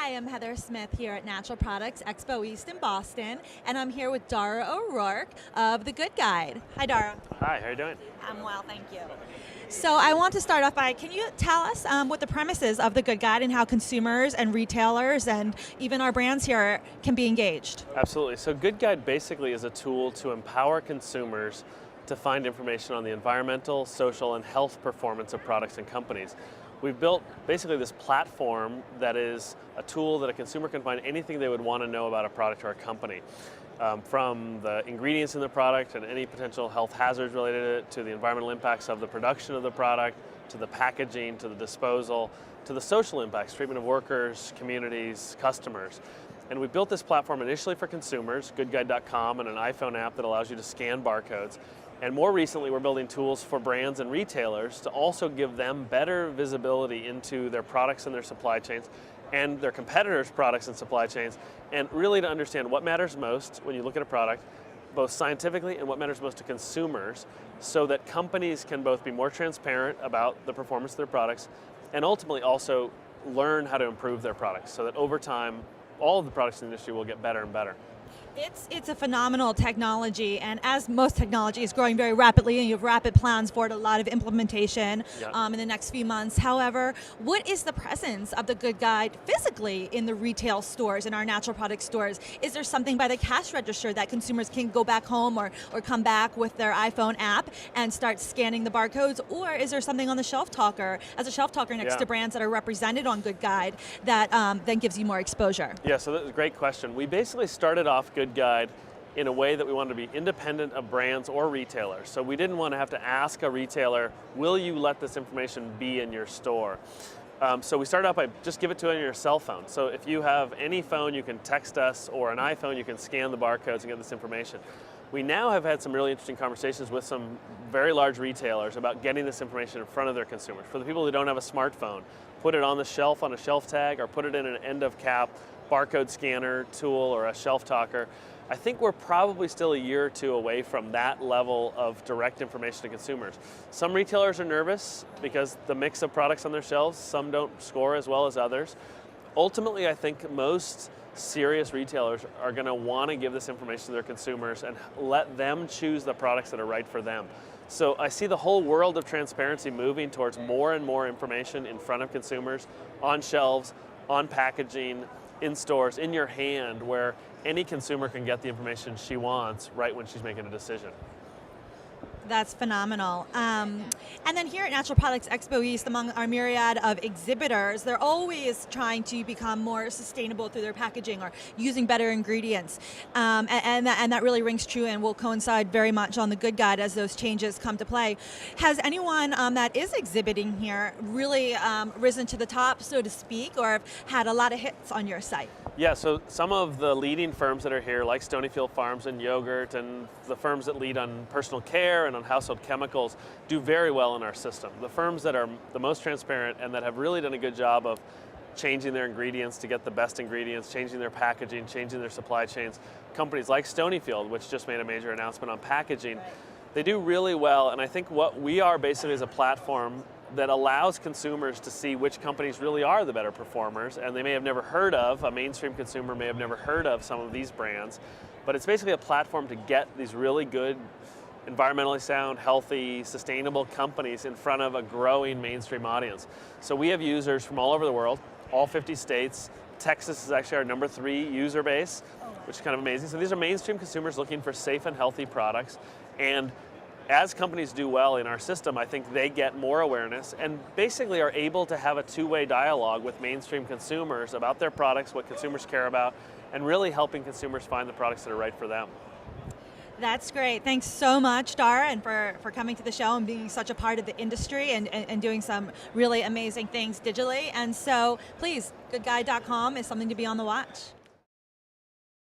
Hi, I'm Heather Smith here at Natural Products Expo East in Boston, and I'm here with Dara O'Rourke of The Good Guide. Hi, Dara. Hi, how are you doing? I'm well, thank you. So I want to start off by, can you tell us what the premise is of The Good Guide and how consumers and retailers and even our brands here can be engaged? Absolutely. So Good Guide basically is a tool to empower consumers to find information on the environmental, social, and health performance of products and companies. We've built basically this platform that is a tool that a consumer can find anything they would want to know about a product or a company. From the ingredients in the product and any potential health hazards related to it, to the environmental impacts of the production of the product, to the packaging, to the disposal, to the social impacts, treatment of workers, communities, customers. And we built this platform initially for consumers, goodguide.com, and an iPhone app that allows you to scan barcodes. And more recently, we're building tools for brands and retailers to also give them better visibility into their products and their supply chains and their competitors' products and supply chains, and really to understand what matters most when you look at a product, both scientifically and what matters most to consumers, so that companies can both be more transparent about the performance of their products and ultimately also learn how to improve their products so that over time, all of the products in the industry will get better and better. It's a phenomenal technology, and as most technology is growing very rapidly, and you have rapid plans for it, a lot of implementation in the next few months. However, what is the presence of The Good Guide physically in the retail stores, in our natural product stores? Is there something by the cash register that consumers can go back home or come back with their iPhone app and start scanning the barcodes? Or is there something on the shelf talker, as a shelf talker next to brands that are represented on Good Guide, that then gives you more exposure? Yeah, so that's a great question. We basically started off Good Guide in a way that we wanted to be independent of brands or retailers. So we didn't want to have to ask a retailer, will you let this information be in your store? So we started out by just give it to you on your cell phone. So if you have any phone, you can text us, or an iPhone, you can scan the barcodes and get this information. We now have had some really interesting conversations with some very large retailers about getting this information in front of their consumers. For the people who don't have a smartphone, put it on the shelf on a shelf tag, or put it in an end of cap barcode scanner tool or a shelf talker. I think we're probably still a year or two away from that level of direct information to consumers. Some retailers are nervous because the mix of products on their shelves, some don't score as well as others. Ultimately, I think most serious retailers are going to want to give this information to their consumers and let them choose the products that are right for them. So I see the whole world of transparency moving towards more and more information in front of consumers, on shelves, on packaging, in stores, in your hand, where any consumer can get the information she wants right when she's making a decision. That's phenomenal. And then here at Natural Products Expo East, among our myriad of exhibitors, they're always trying to become more sustainable through their packaging or using better ingredients. And that really rings true and will coincide very much on The Good Guide as those changes come to play. Has anyone that is exhibiting here really risen to the top, so to speak, or have had a lot of hits on your site? Yeah, so some of the leading firms that are here, like Stonyfield Farms and yogurt, and the firms that lead on personal care and on household chemicals, do very well in our system. The firms that are the most transparent and that have really done a good job of changing their ingredients to get the best ingredients, changing their packaging, changing their supply chains. Companies like Stonyfield, which just made a major announcement on packaging, they do really well. And I think what we are basically is a platform that allows consumers to see which companies really are the better performers, and they may have never heard of, a mainstream consumer may have never heard of some of these brands, but it's basically a platform to get these really good, environmentally sound, healthy, sustainable companies in front of a growing mainstream audience. So we have users from all over the world, all 50 states. Texas is actually our #3 user base, which is kind of amazing. So these are mainstream consumers looking for safe and healthy products, and as companies do well in our system, I think they get more awareness and basically are able to have a two-way dialogue with mainstream consumers about their products, what consumers care about, and really helping consumers find the products that are right for them. That's great. Thanks so much, Dara, and for coming to the show and being such a part of the industry and doing some really amazing things digitally. And so please, goodguide.com is something to be on the watch.